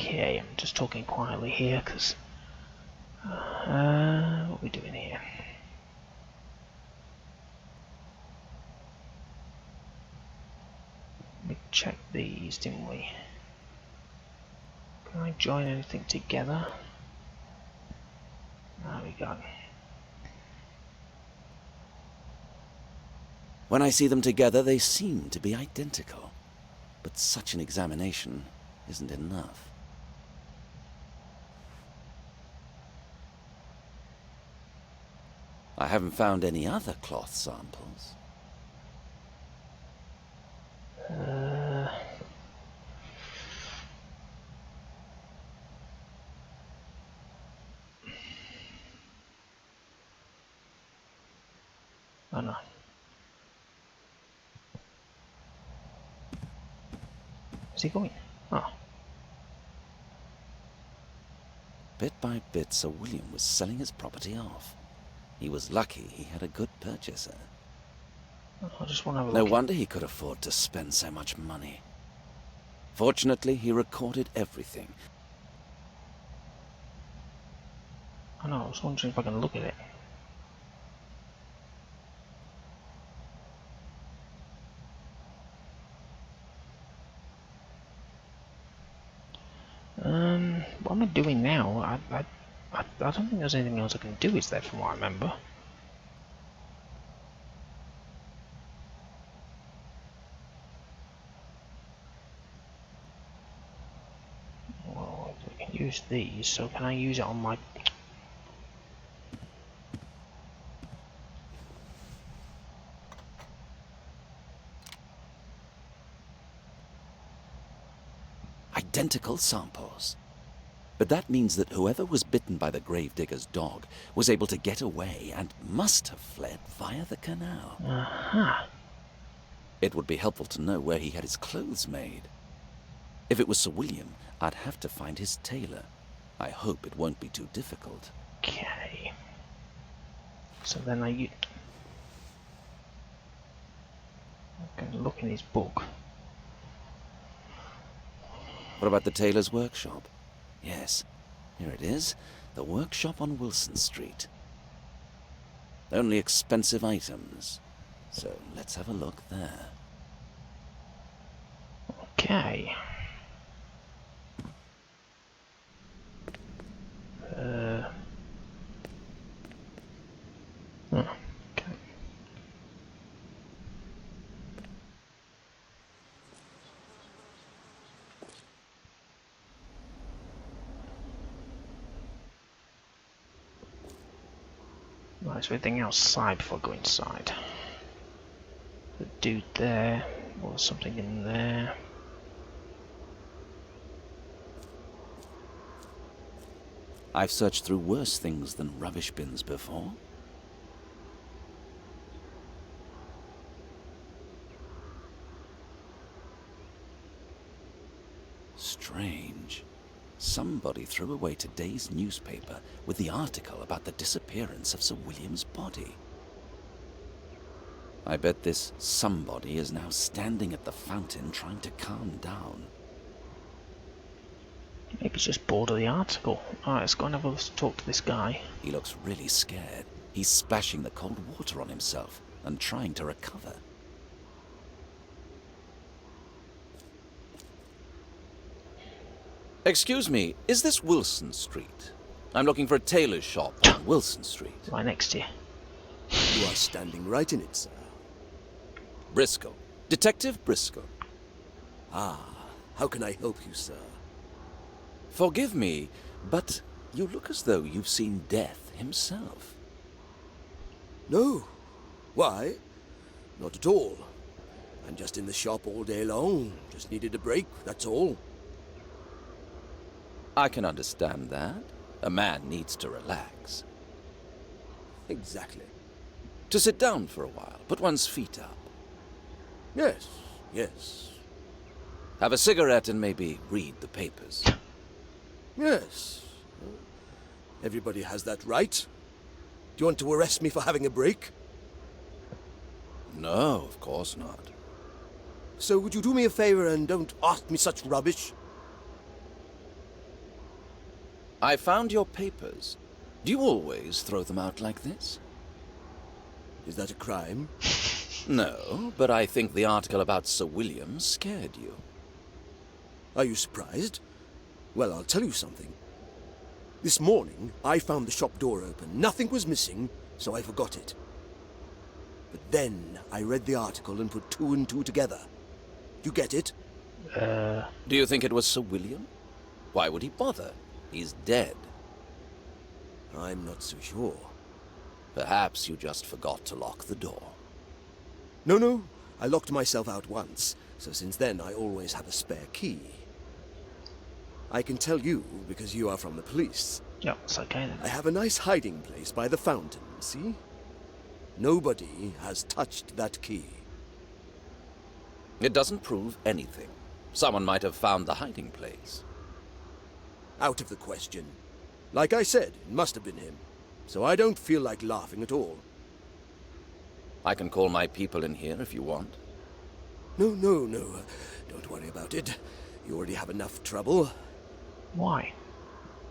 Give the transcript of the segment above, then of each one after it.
Okay, I'm just talking quietly here because what are we doing here? We checked these, didn't we? Can I join anything together? There we go. When I see them together, they seem to be identical. But such an examination isn't enough. I haven't found any other cloth samples. Oh no. Where's he going? Oh. Bit by bit, Sir William was selling his property off. He was lucky he had a good purchaser. I just want to have a No look. wonder he could afford to spend so much money. Fortunately, he recorded everything. I know, I was wondering if I can look at it. What am I doing now? I don't think there's anything else I can do, is there, from what I remember? Well, I can use these, so can I use it on my... Identical samples. But that means that whoever was bitten by the gravedigger's dog was able to get away and must have fled via the canal. Aha! It would be helpful to know where he had his clothes made. If it was Sir William, I'd have to find his tailor. I hope it won't be too difficult. Okay. So then I can look in his book. What about the tailor's workshop? Yes, here it is. The workshop on Wilson Street. Only expensive items. So let's have a look there. Okay. Okay. Right, so everything outside before I go inside. The dude there, or something in there. I've searched through worse things than rubbish bins before. Strange. Somebody threw away today's newspaper with the article about the disappearance of Sir William's body. I bet this somebody is now standing at the fountain trying to calm down. Maybe he's just bored of the article. Alright, let's go and have a talk to this guy. He looks really scared. He's splashing the cold water on himself and trying to recover. Excuse me, is this Wilson Street? I'm looking for a tailor's shop on Wilson Street. Right next to you. You are standing right in it, sir. Briscoe. Detective Briscoe. Ah, how can I help you, sir? Forgive me, but you look as though you've seen death himself. No. Why? Not at all. I'm just in the shop all day long. Just needed a break, that's all. I can understand that. A man needs to relax. Exactly. To sit down for a while, put one's feet up. Yes, yes. Have a cigarette and maybe read the papers. Yes. Everybody has that right. Do you want to arrest me for having a break? No, of course not. So would you do me a favor and don't ask me such rubbish? I found your papers. Do you always throw them out like this? Is that a crime? No, but I think the article about Sir William scared you. Are you surprised? Well, I'll tell you something. This morning, I found the shop door open. Nothing was missing, so I forgot it. But then I read the article and put two and two together. You get it? Do you think it was Sir William? Why would he bother? He's dead. I'm not so sure. Perhaps you just forgot to lock the door. No. I locked myself out once, so since then I always have a spare key. I can tell you because you are from the police. Yep, it's okay then. I have a nice hiding place by the fountain, see? Nobody has touched that key. It doesn't prove anything. Someone might have found the hiding place. Out of the question. Like I said, it must have been him. So I don't feel like laughing at all. I can call my people in here if you want. No. Don't worry about it. You already have enough trouble. Why?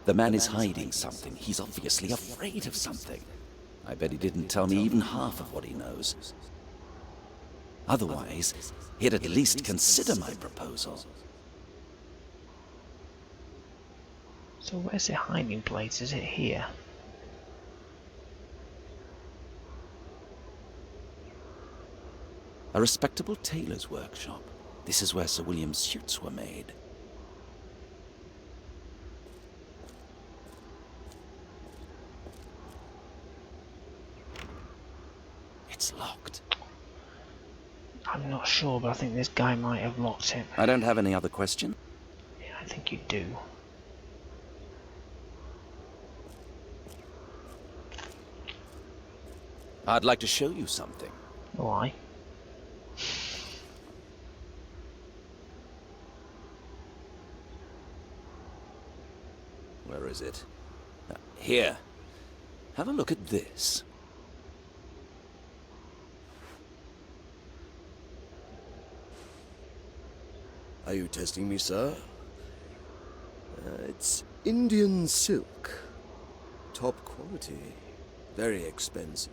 The man is hiding something. He's obviously afraid of something. I bet he didn't tell me even half of what he knows. Otherwise, he'd at least consider my proposal. So where's the hiding place? Is it here? A respectable tailor's workshop. This is where Sir William's suits were made. It's locked. I'm not sure, but I think this guy might have locked it. I don't have any other question. Yeah, I think you do. I'd like to show you something. Why? Where is it? Here. Have a look at this. Are you testing me, sir? It's Indian silk. Top quality. Very expensive.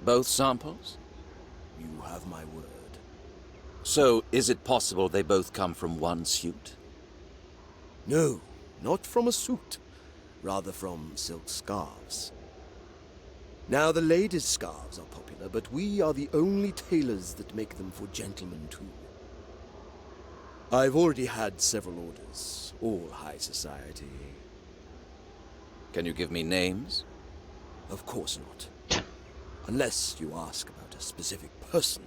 Both samples? You have my word. So, is it possible they both come from one suit? No, not from a suit. Rather from silk scarves. Now, the ladies' scarves are popular, but we are the only tailors that make them for gentlemen, too. I've already had several orders, all high society. Can you give me names? Of course not. Unless you ask about a specific person.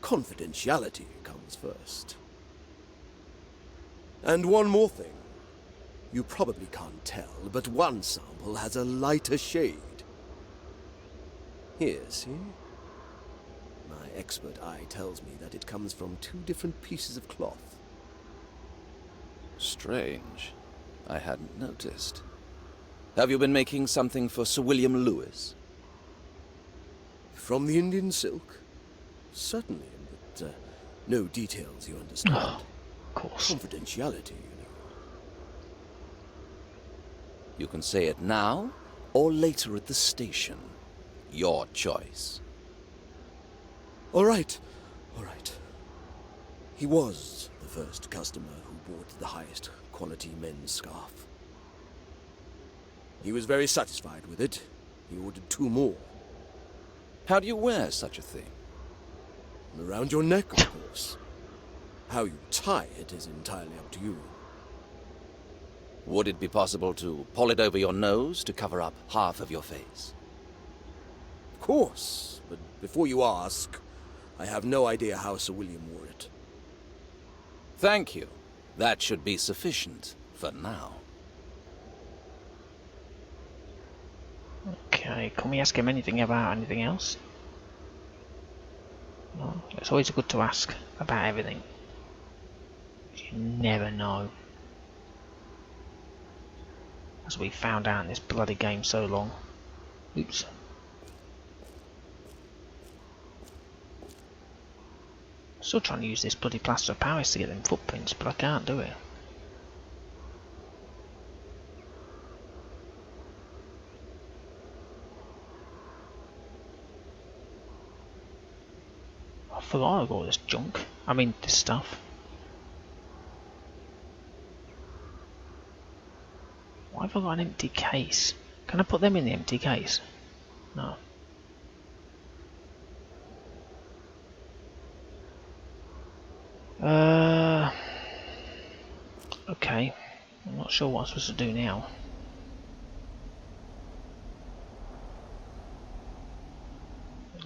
Confidentiality comes first. And one more thing. You probably can't tell, but one sample has a lighter shade. Here, see? My expert eye tells me that it comes from two different pieces of cloth. Strange. I hadn't noticed. Have you been making something for Sir William Lewis? From the Indian silk? Certainly, but no details, you understand. Oh, of course. Confidentiality, you know. You can say it now, or later at the station. Your choice. All right. He was the first customer who bought the highest quality men's scarf. He was very satisfied with it. He ordered 2 more. How do you wear such a thing? Around your neck, of course. How you tie it is entirely up to you. Would it be possible to pull it over your nose to cover up half of your face? Of course, but before you ask, I have no idea how Sir William wore it. Thank you. That should be sufficient for now. Okay, can we ask him anything about anything else? No, it's always good to ask about everything. You never know. As we found out in this bloody game so long. Oops. Still trying to use this bloody plaster of Paris to get them footprints, but I can't do it. forgot I've got all this junk. I mean, this stuff. Why have I got an empty case? Can I put them in the empty case? No. Okay. I'm not sure what I'm supposed to do now.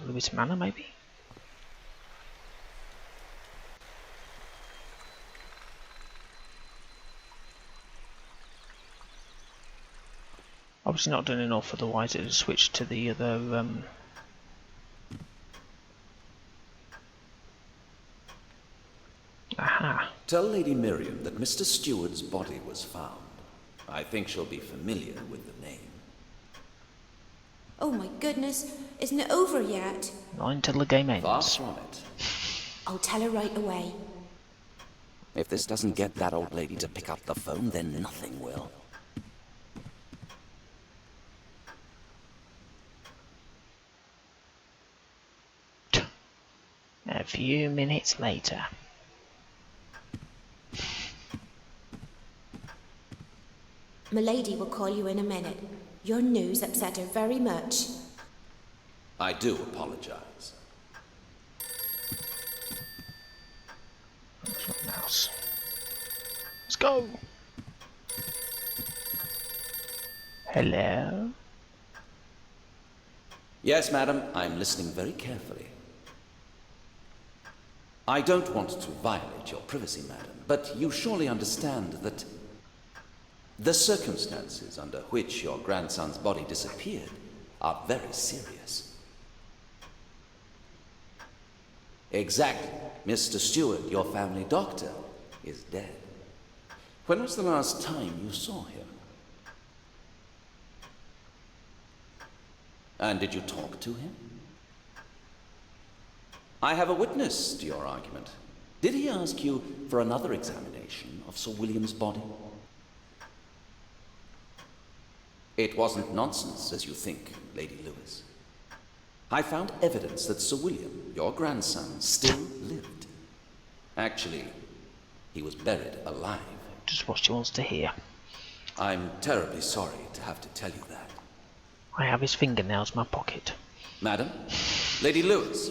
Lewis Manor, maybe? Obviously not doing enough, otherwise it would switch to the other aha. Tell Lady Miriam that Mr. Steward's body was found. I think she'll be familiar with the name. Oh my goodness, isn't it over yet? Not until the game Far ends. from it. I'll tell her right away. If this doesn't get that old lady to pick up the phone, then nothing will. A few minutes later. Milady will call you in a minute. Your news upset her very much. I do apologize. Where's my mouse? Let's go! Hello? Yes, madam, I'm listening very carefully. I don't want to violate your privacy, madam, but you surely understand that the circumstances under which your grandson's body disappeared are very serious. Exactly. Mr. Stewart, your family doctor, is dead. When was the last time you saw him? And did you talk to him? I have a witness to your argument. Did he ask you for another examination of Sir William's body? It wasn't nonsense, as you think, Lady Lewis. I found evidence that Sir William, your grandson, still lived. Actually, he was buried alive. Just what she wants to hear. I'm terribly sorry to have to tell you that. I have his fingernails in my pocket. Madam? Lady Lewis,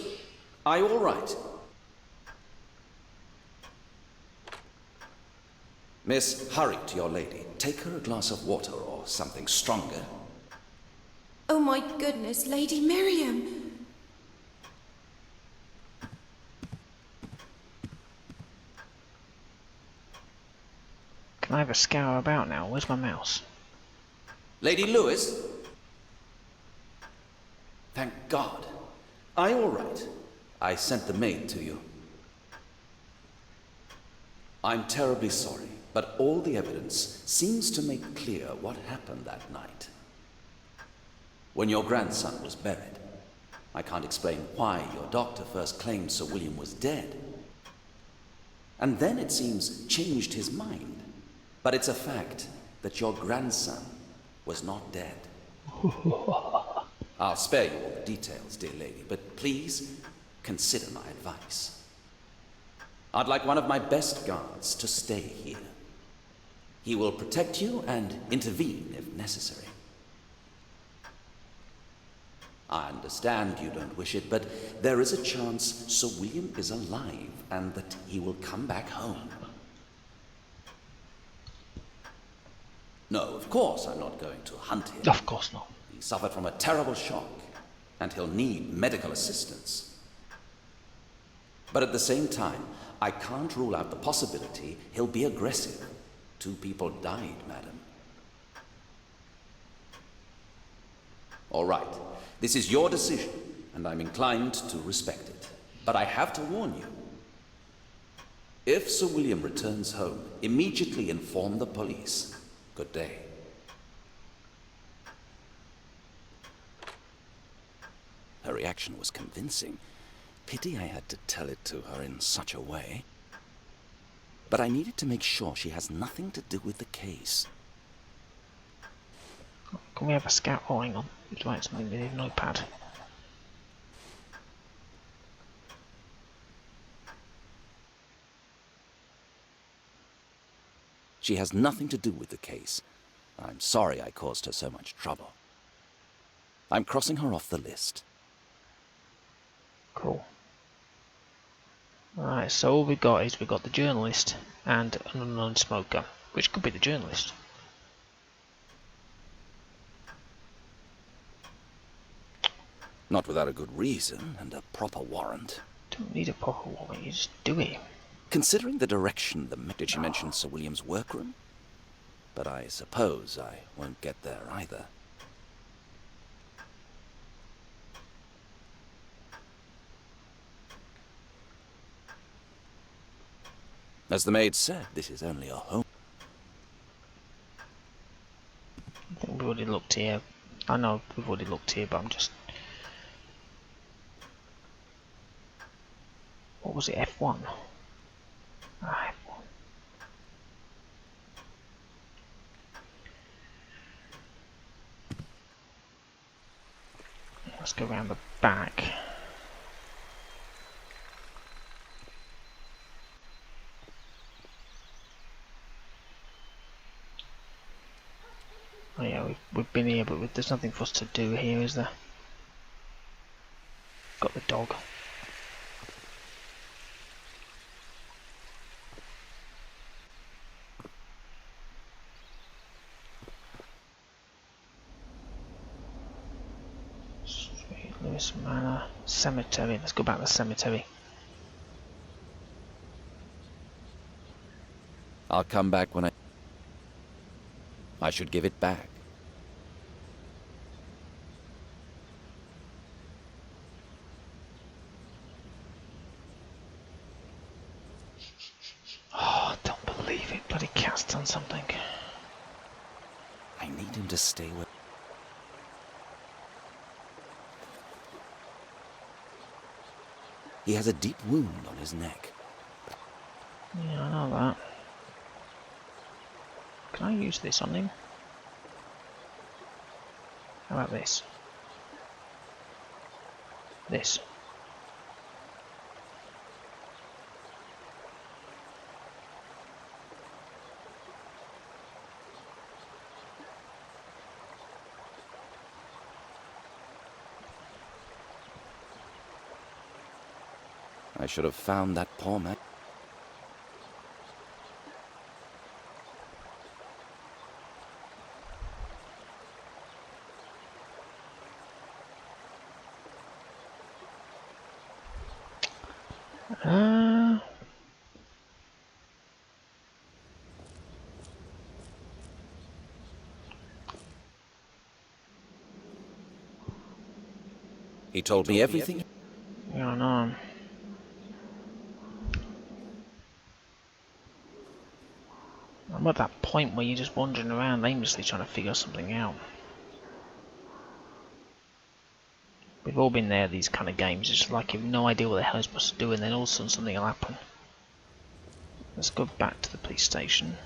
are you all right? Miss, hurry to your lady. Take her a glass of water or something stronger. Oh my goodness, Lady Miriam! Can I have a scour about now? Where's my mouse? Lady Lewis? Thank God. Are you all right? I sent the maid to you. I'm terribly sorry, but all the evidence seems to make clear what happened that night. When your grandson was buried, I can't explain why your doctor first claimed Sir William was dead. And then it seems changed his mind. But it's a fact that your grandson was not dead. I'll spare you all the details, dear lady, but please consider my advice. I'd like one of my best guards to stay here. He will protect you and intervene if necessary. I understand you don't wish it, but there is a chance Sir William is alive and that he will come back home. No, of course I'm not going to hunt him. Of course not. He suffered from a terrible shock, and he'll need medical assistance. But at the same time, I can't rule out the possibility he'll be aggressive. 2 people died, madam. All right, this is your decision, and I'm inclined to respect it. But I have to warn you. If Sir William returns home, immediately inform the police. Good day. Her reaction was convincing. Pity I had to tell it to her in such a way. But I needed to make sure she has nothing to do with the case. Can we have a scout? Oh, hang on. Let's write something with a notepad. She has nothing to do with the case. I'm sorry I caused her so much trouble. I'm crossing her off the list. Cool. Alright, so all we've got is we've got the journalist and an unknown smoker, which could be the journalist. Not without a good reason and a proper warrant. Don't need a proper warrant, you just do it. Considering the direction did she mention Sir William's workroom? But I suppose I won't get there either. As the maid said, this is only a home. I think we've already looked here. I know we've already looked here, but I'm just... What was it, F1? Ah, F1. Let's go around the back. Oh yeah, we've been here, but there's nothing for us to do here, is there? Got the dog. Sweet Lewis Manor Cemetery. Let's go back to the cemetery. I'll come back when I should give it back. Oh, I don't believe it. Bloody cat's done something. I need him to stay with... He has a deep wound on his neck. Yeah, I know that. Can I use this on him? How about this? This. I should have found that poor man. He told me everything. Yeah, I know. I'm at that point where you're just wandering around aimlessly trying to figure something out. We've all been there, these kind of games. It's like you've no idea what the hell you're supposed to do, and then all of a sudden something will happen. Let's go back to the police station.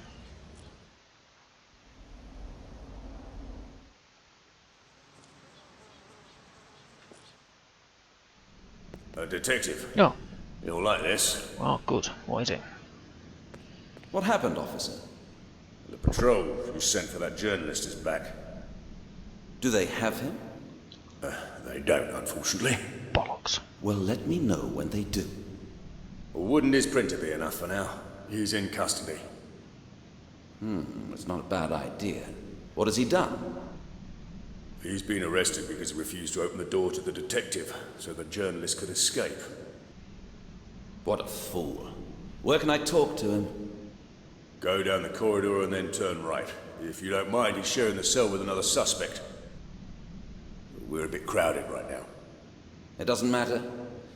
A detective. Oh, You'll like this. oh, good. What is it? What happened, officer? The patrol you sent for that journalist is back. Do they have him? They don't, unfortunately. Bollocks. Well, let me know when they do. Wouldn't his printer be enough for now? He's in custody. It's not a bad idea. What has he done? He's been arrested because he refused to open the door to the detective, so the journalist could escape. What a fool. Where can I talk to him? Go down the corridor and then turn right. If you don't mind, he's sharing the cell with another suspect. We're a bit crowded right now. It doesn't matter.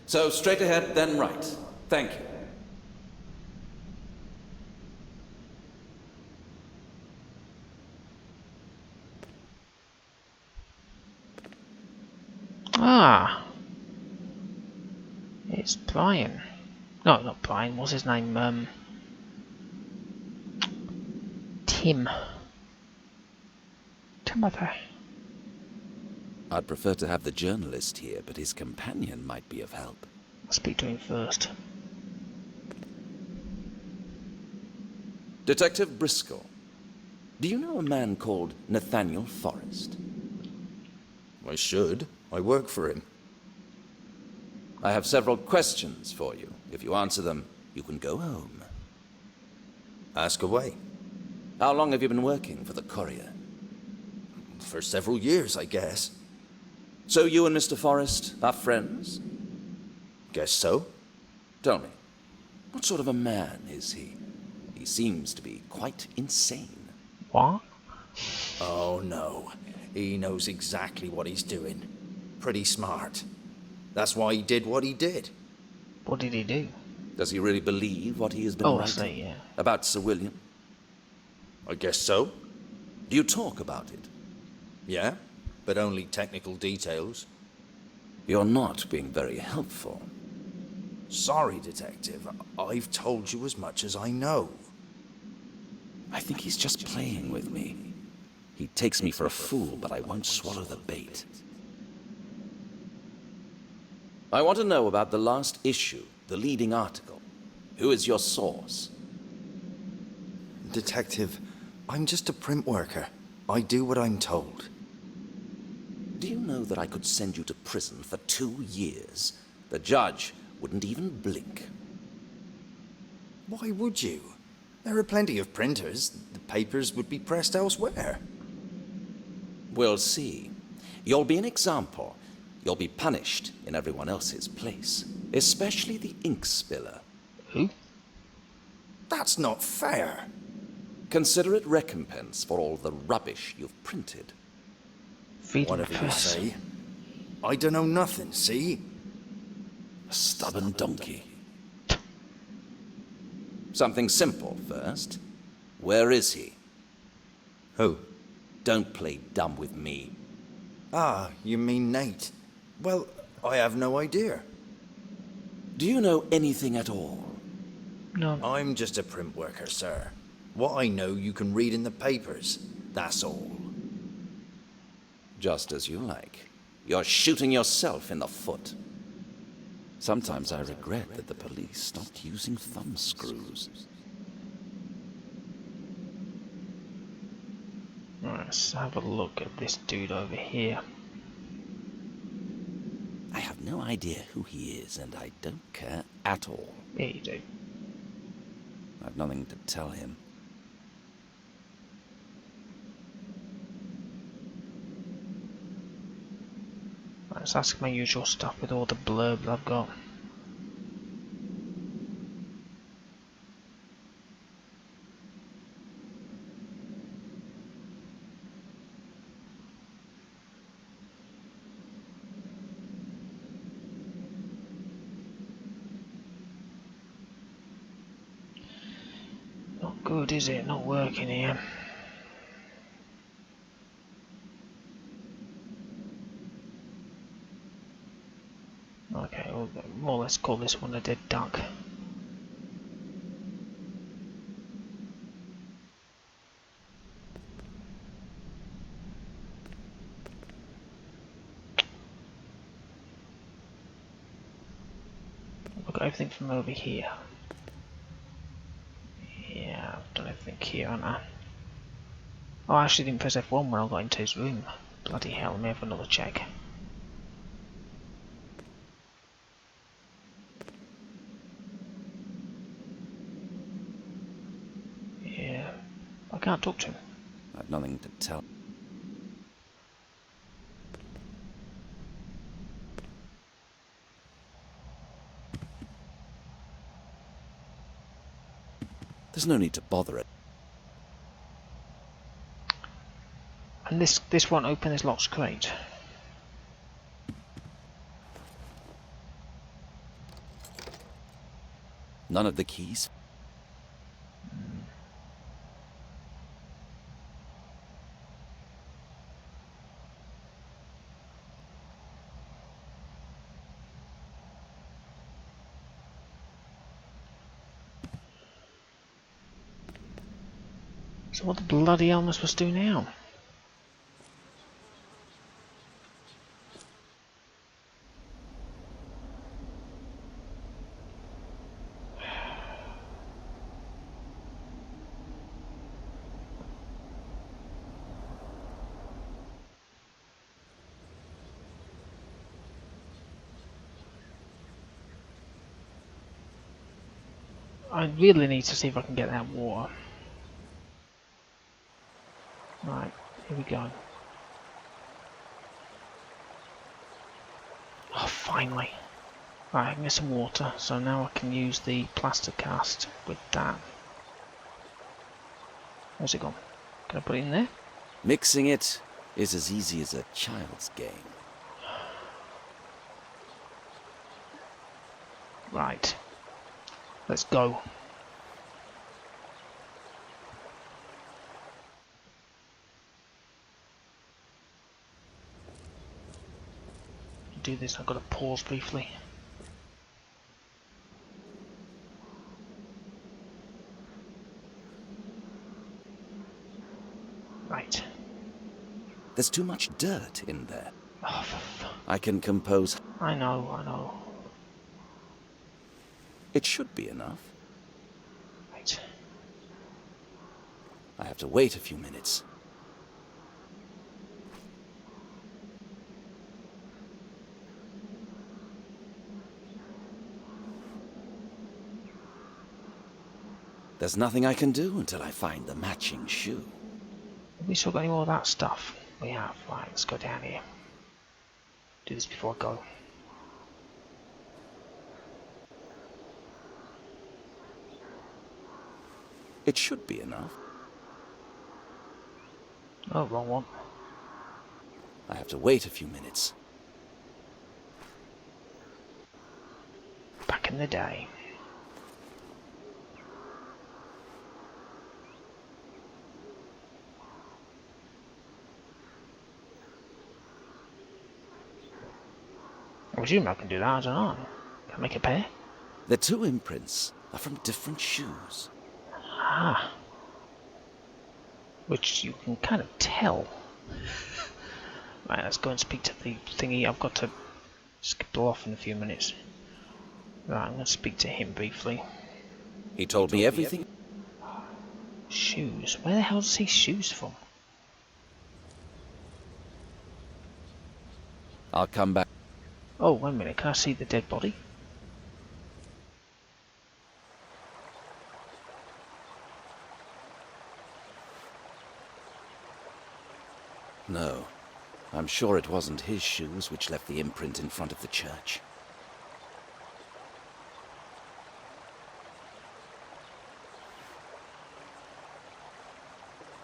So, straight ahead, then right. Thank you. Ah. It's Brian. No, not Brian. What's his name? Tim. Timothy. I'd prefer to have the journalist here, but his companion might be of help. I'll speak to him first. Detective Briscoe, do you know a man called Nathaniel Forrest? I should. I work for him. I have several questions for you. If you answer them, you can go home. Ask away. How long have you been working for the Courier? For several years, I guess. So you and Mr. Forrest are friends? Guess so. Tell me, what sort of a man is he? He seems to be quite insane. What? Oh no. He knows exactly what he's doing. Pretty smart. That's why he did what he did. What did he do? Does he really believe what he has been Oh, I writing see, yeah. about Sir William? I guess so. Do you talk about it? Yeah, but only technical details. You're not being very helpful. Sorry, Detective. I've told you as much as I know. I think he's just playing with me. He takes me for a fool, but I won't swallow the bait. I want to know about the last issue, the leading article. Who is your source? Detective, I'm just a print worker. I do what I'm told. Do you know that I could send you to prison for 2 years? The judge wouldn't even blink. Why would you? There are plenty of printers. The papers would be pressed elsewhere. We'll see. You'll be an example. You'll be punished in everyone else's place, especially the ink spiller. Who? That's not fair. Consider it recompense for all the rubbish you've printed. Freedom Whatever you press. say. I don't know nothing, see? A stubborn donkey. Something simple first. Where is he? Who? Don't play dumb with me. Ah, you mean Nate. Well, I have no idea. Do you know anything at all? No. I'm just a print worker, sir. What I know you can read in the papers. That's all. Just as you like. You're shooting yourself in the foot. Sometimes I regret that the police stopped using thumbscrews. Right, let's have a look at this dude over here. I have no idea who he is, and I don't care at all. Yeah, you do. I've nothing to tell him. Right, let's ask my usual stuff with all the blurb that I've got. Not good, is it? Not working here. Okay, well, more or less call this one a dead duck. I've got everything from over here. Yeah, I've done everything here, haven't I? Oh, I actually didn't press F1 when I got into his room. Bloody hell, let me have another check. Yeah, I can't talk to him. I've nothing to tell. There's no need to bother it. And this won't open this locked crate. None of the keys. So what the bloody hell am I supposed to do now? I really need to see if I can get that water. Right, here we go. Oh, finally. Right, I can get some water, so now I can use the plaster cast with that. Where's it gone? Can I put it in there? Mixing it is as easy as a child's game. Right. Let's go. To do this, I've got to pause briefly. Right. There's too much dirt in there. Oh, I can compose. I know, I know. It should be enough. Right. I have to wait a few minutes. There's nothing I can do until I find the matching shoe. Have we still got any more of that stuff? We have. Right, let's go down here. Do this before I go. It should be enough. Oh, wrong one. I have to wait a few minutes. Back in the day. I presume I can do that, I don't know. Can I make a pair? The two imprints are from different shoes. Ah. Which you can kind of tell. Right, let's go and speak to the thingy. I've got to skip off in a few minutes. Right, I'm going to speak to him briefly. He told me everything. Shoes? Where the hell does he shoes from? I'll come back. Oh, wait a minute. Can I see the dead body? No. I'm sure it wasn't his shoes which left the imprint in front of the church.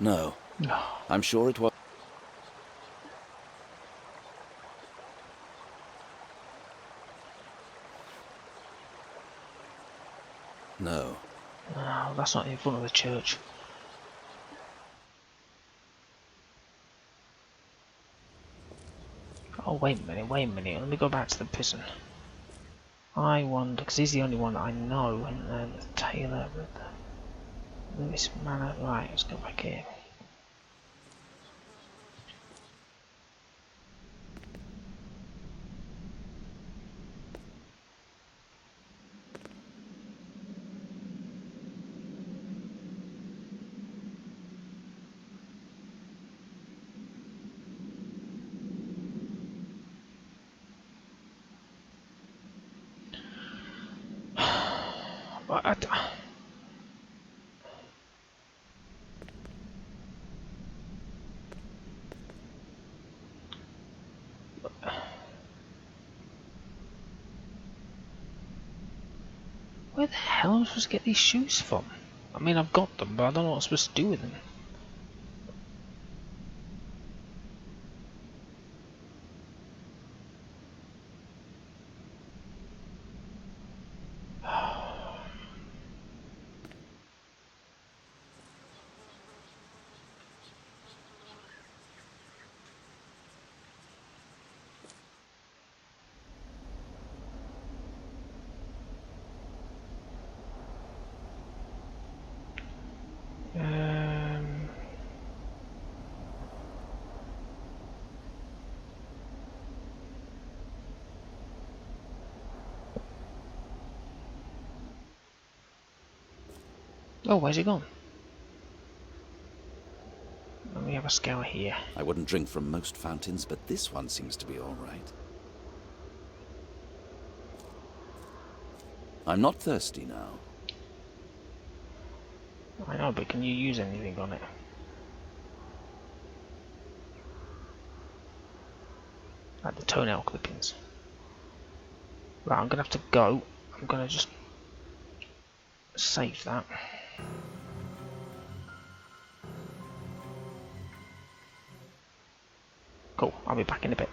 No. No. I'm sure it was. No. No, that's not in front of the church. Oh, wait a minute. Let me go back to the prison. I wonder, because he's the only one that I know, and then the tailor with the Lewis Manor. Right, let's go back here. Where the hell am I supposed to get these shoes from? I mean, I've got them, but I don't know what I'm supposed to do with them. Oh, where's he gone? Let me have a scour here. I wouldn't drink from most fountains, but this one seems to be all right. I'm not thirsty now. I know, but can you use anything on it? Like the toenail clippings. Right, I'm gonna have to go. I'm gonna just save that. Cool, I'll be back in a bit.